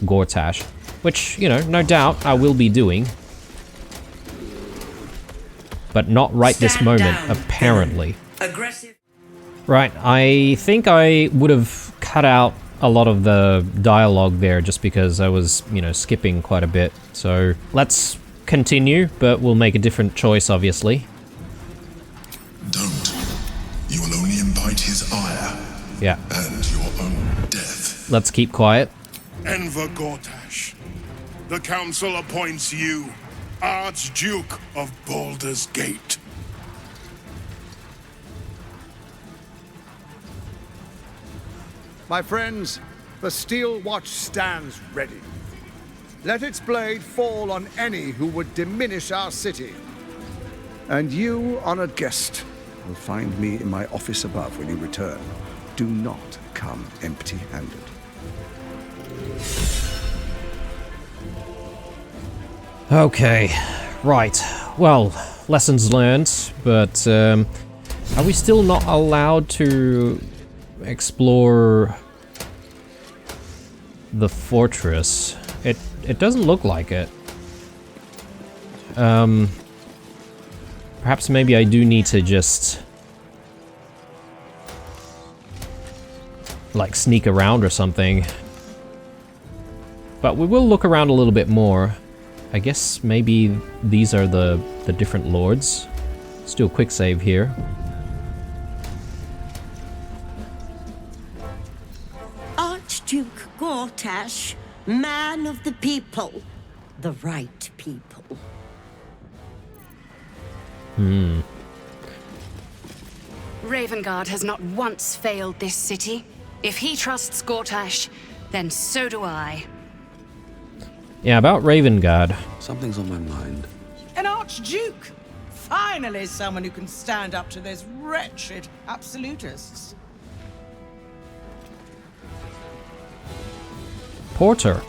Gortash. Which, you know, no doubt I will be doing. But not right this moment, apparently. Aggressive. Right, I think I would have cut out a lot of the dialogue there just because I was, you know, skipping quite a bit. So let's continue, but we'll make a different choice, obviously. Don't. You will only invite his ire. Yeah. And your own death. Let's keep quiet. Enver Gortash, the council appoints you Archduke of Baldur's Gate. My friends, the Steel Watch stands ready. Let its blade fall on any who would diminish our city. And you, honored guest, will find me in my office above when you return. Do not come empty-handed. Okay, right. Well, lessons learned, but are we still not allowed to explore the fortress? It doesn't look like it. Perhaps maybe I do need to just like sneak around or something. But we will look around a little bit more. I guess maybe these are the different lords. Let's do a quick save here. Archduke Gortash, man of the people, the right people. Ravengard has not once failed this city. If he trusts Gortash, then so do I. Yeah, about Ravengard. Something's on my mind. An Archduke! Finally someone who can stand up to those wretched absolutists. Porter.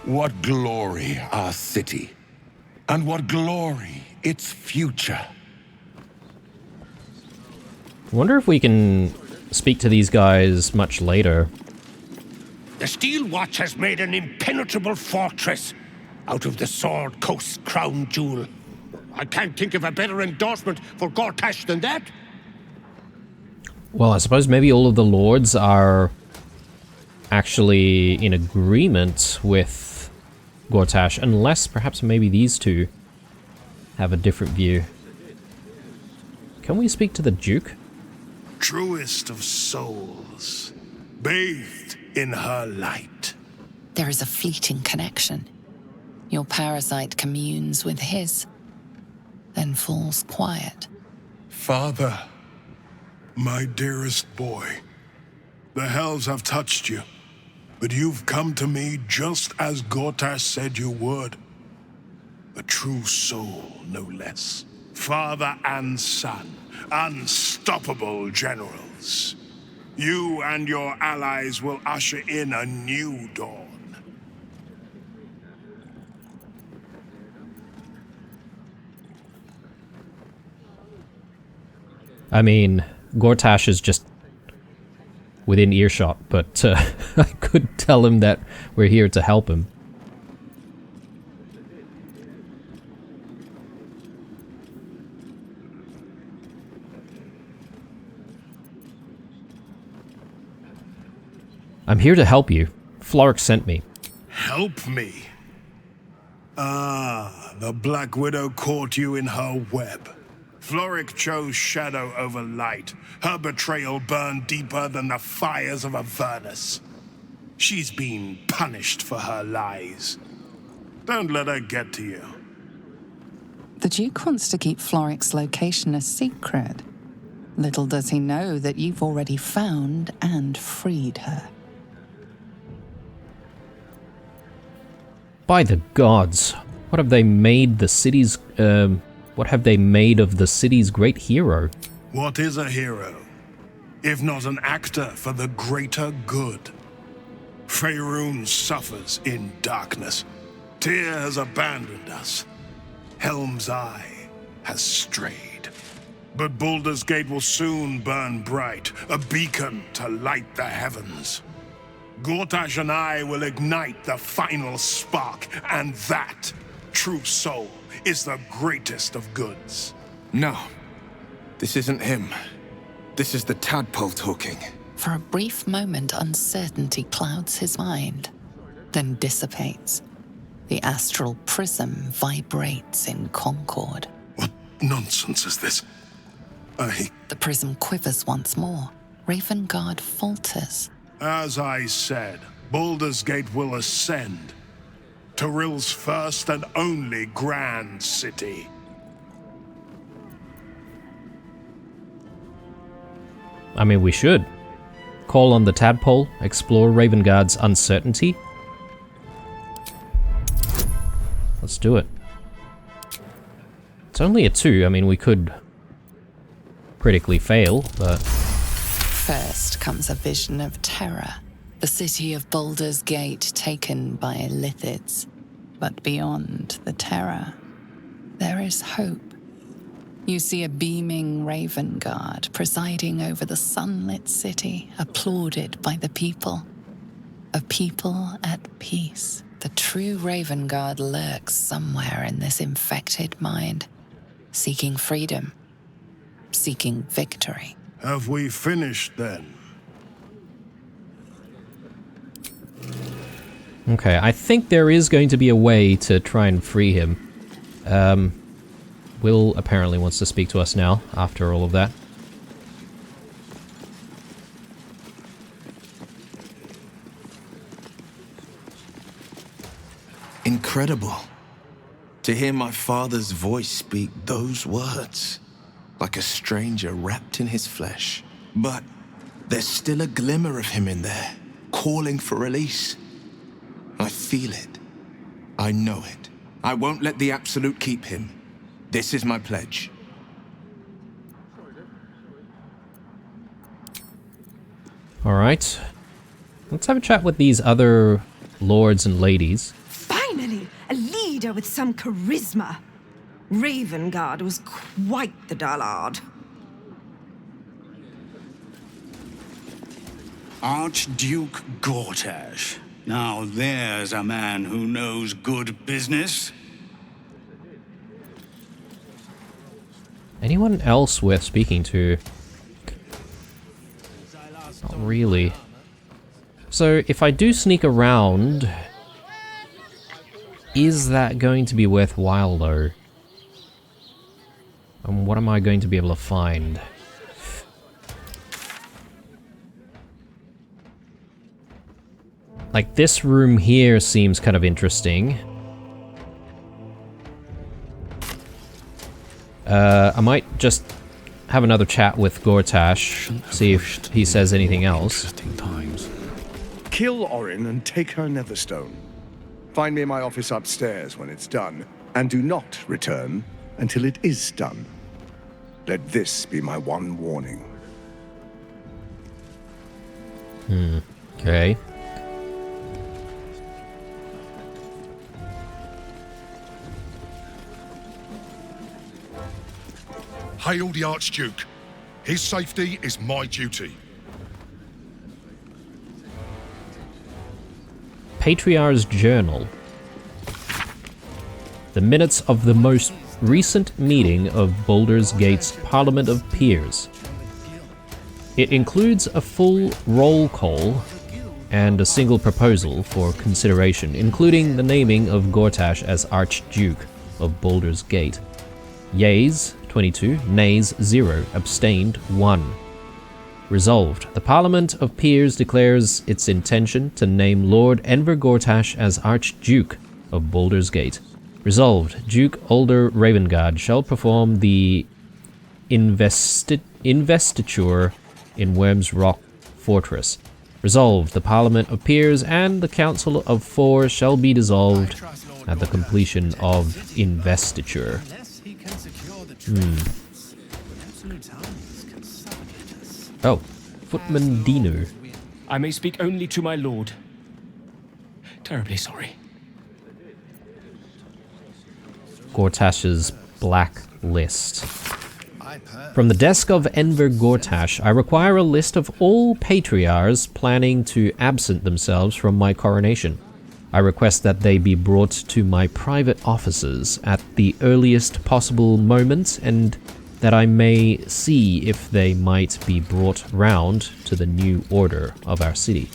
What glory our city, and what glory its future. I wonder if we can speak to these guys much later. The Steel Watch has made an impenetrable fortress out of the Sword Coast crown jewel. I can't think of a better endorsement for Gortash than that. Well, I suppose maybe all of the lords are actually in agreement with Gortash, unless perhaps maybe these two have a different view. Can we speak to the Duke? Truest of souls, bathed in her light. There is a fleeting connection. Your parasite communes with his, then falls quiet. Father, my dearest boy, the hells have touched you, but you've come to me just as Gortash said you would. A true soul, no less. Father and son, unstoppable generals. You and your allies will usher in a new dawn. I mean, Gortash is just within earshot, but I could tell him that we're here to help him. I'm here to help you. Florrick sent me. Help me? Ah, the Black Widow caught you in her web. Florrick chose shadow over light. Her betrayal burned deeper than the fires of Avernus. She's been punished for her lies. Don't let her get to you. The Duke wants to keep Florrick's location a secret. Little does he know that you've already found and freed her. By the gods, what have they made the city's, what have they made of the city's great hero? What is a hero, if not an actor for the greater good? Faerun suffers in darkness. Tyr has abandoned us. Helm's Eye has strayed. But Baldur's Gate will soon burn bright, a beacon to light the heavens. Gortash and I will ignite the final spark, and that, true soul, is the greatest of goods. No. This isn't him. This is the tadpole talking. For a brief moment, uncertainty clouds his mind, then dissipates. The astral prism vibrates in concord. What nonsense is this? The prism quivers once more. Ravengard falters. As I said, Baldur's Gate will ascend. Tyrill's first and only grand city. I mean, we should. Call on the tadpole, explore Ravengard's uncertainty. Let's do it. It's only a 2, I mean, we could critically fail, but... First comes a vision of terror. The city of Baldur's Gate taken by Lithids. But beyond the terror, there is hope. You see a beaming Raven Guard presiding over the sunlit city, applauded by the people. A people at peace. The true Raven Guard lurks somewhere in this infected mind, seeking freedom, seeking victory. Have we finished then? Okay, I think there is going to be a way to try and free him. Will apparently wants to speak to us now, after all of that. Incredible. To hear my father's voice speak those words, like a stranger wrapped in his flesh. But there's still a glimmer of him in there, calling for release. I feel it. I know it. I won't let the Absolute keep him. This is my pledge. Alright. Let's have a chat with these other lords and ladies. Finally, a leader with some charisma. Ravengard was quite the dullard. Archduke Gortash. Now there's a man who knows good business. Anyone else worth speaking to? Not really. So if I do sneak around, is that going to be worthwhile though? And what am I going to be able to find? Like, this room here seems kind of interesting. I might just have another chat with Gortash, see if he says anything else. Kill Orin and take her Netherstone. Find me in my office upstairs when it's done, and do not return until it is done. Let this be my one warning. Okay. Hail the Archduke. His safety is my duty. Patriarch's Journal. The minutes of the most recent meeting of Baldur's Gate's Parliament of Peers. It includes a full roll call and a single proposal for consideration, including the naming of Gortash as Archduke of Baldur's Gate. Yeas 22, nays 0, abstained 1. Resolved, the Parliament of Peers declares its intention to name Lord Enver Gortash as Archduke of Baldur's Gate. Resolved, Duke Ulder Ravengard shall perform the investiture in Worm's Rock Fortress. Resolved, the Parliament of Peers and the Council of Four shall be dissolved at the completion of investiture. Oh, Footman Dino. I may speak only to my lord. Terribly sorry. Gortash's Black List. From the desk of Enver Gortash, I require a list of all patriarchs planning to absent themselves from my coronation. I request that they be brought to my private offices at the earliest possible moment, and that I may see if they might be brought round to the new order of our city.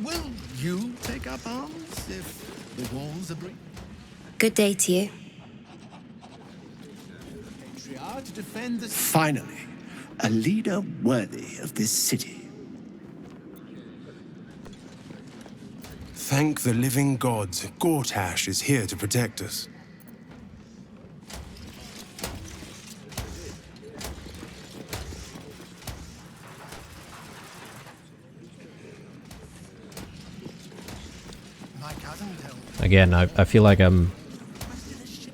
Will you take up arms if the walls agree? Good day to you. Finally, a leader worthy of this city. Thank the living gods, Gortash is here to protect us. Again, I feel like I'm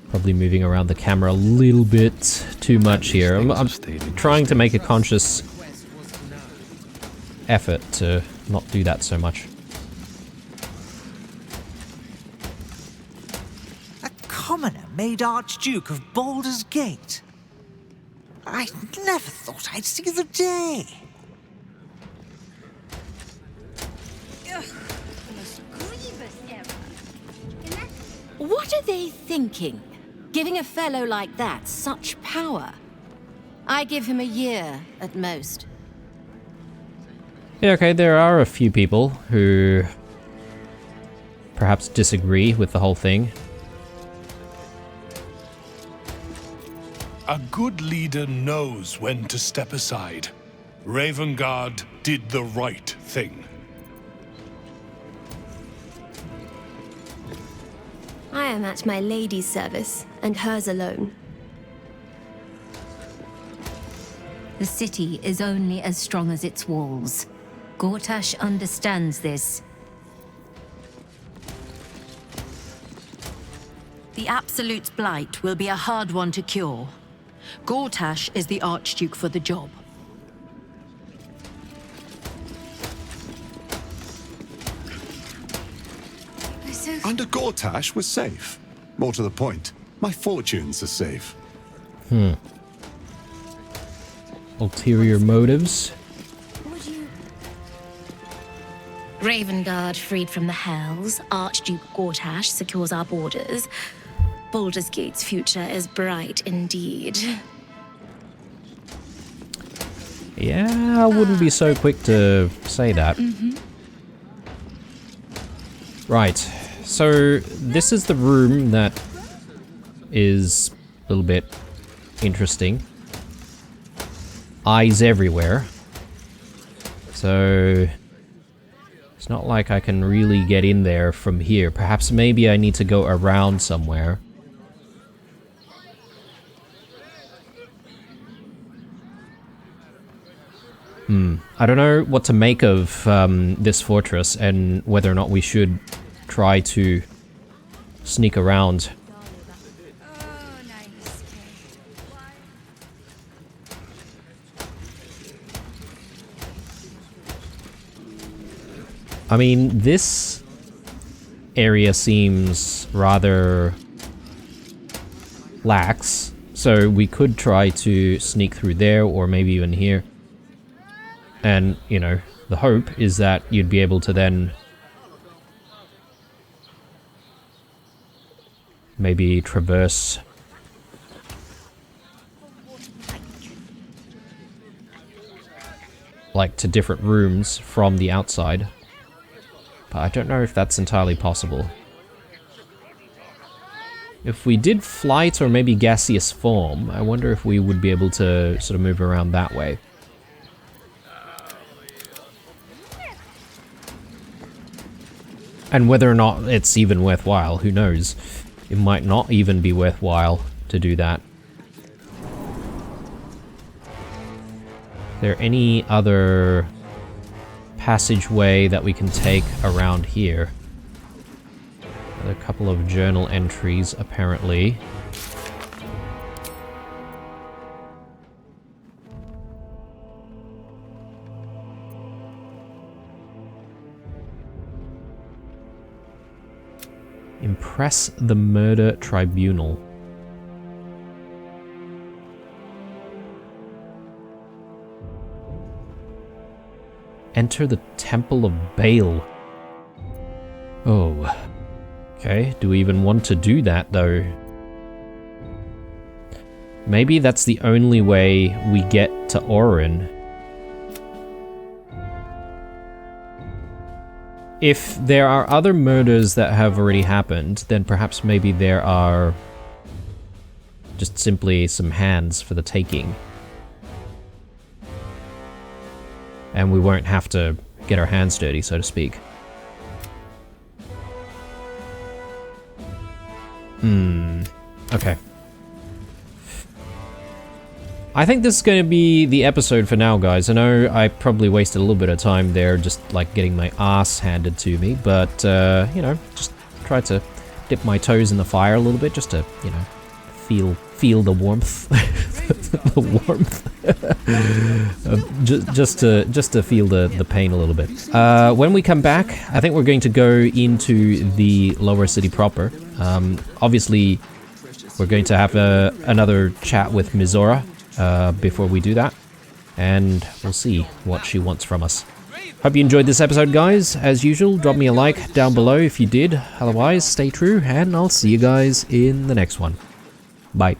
probably moving around the camera a little bit too much here. I'm trying to make a conscious effort to not do that so much. commoner made Archduke of Baldur's Gate. I never thought I'd see the day. What are they thinking? Giving a fellow like that such power? I give him a year at most. Yeah, okay, there are a few people who perhaps disagree with the whole thing. A good leader knows when to step aside. Ravengard did the right thing. I am at my lady's service, and hers alone. The city is only as strong as its walls. Gortash understands this. The Absolute's blight will be a hard one to cure. Gortash is the Archduke for the job. Under Gortash, we're safe. More to the point, my fortunes are safe. Ulterior motives. Ravengard freed from the Hells, Archduke Gortash secures our borders. Baldur's Gate's future is bright indeed. Yeah, I wouldn't be so quick to say that. Right, so this is the room that is a little bit interesting. Eyes everywhere. So it's not like I can really get in there from here. Perhaps maybe I need to go around somewhere. I don't know what to make of this fortress and whether or not we should try to sneak around. I mean, this area seems rather lax, so we could try to sneak through there or maybe even here. And, you know, the hope is that you'd be able to then maybe traverse like to different rooms from the outside. But I don't know if that's entirely possible. If we did flight or maybe gaseous form, I wonder if we would be able to sort of move around that way. And whether or not it's even worthwhile, who knows? It might not even be worthwhile to do that. Is there any other passageway that we can take around here? There are a couple of journal entries, apparently. Impress the murder tribunal. Enter the Temple of Baal. Oh. Okay, do we even want to do that, though? Maybe that's the only way we get to Orin. If there are other murders that have already happened, then perhaps maybe there are just simply some hands for the taking. And we won't have to get our hands dirty, so to speak. Okay. I think this is going to be the episode for now, guys. I know I probably wasted a little bit of time there just, like, getting my ass handed to me, but, you know, just try to dip my toes in the fire a little bit just to, you know, feel the warmth. The warmth. just to feel the pain a little bit. When we come back, I think we're going to go into the lower city proper. Obviously, we're going to have another chat with Mizora before we do that, and we'll see what she wants from us. Hope you enjoyed this episode, guys. As usual, drop me a like down below if you did. Otherwise, stay true, and I'll see you guys in the next one. Bye.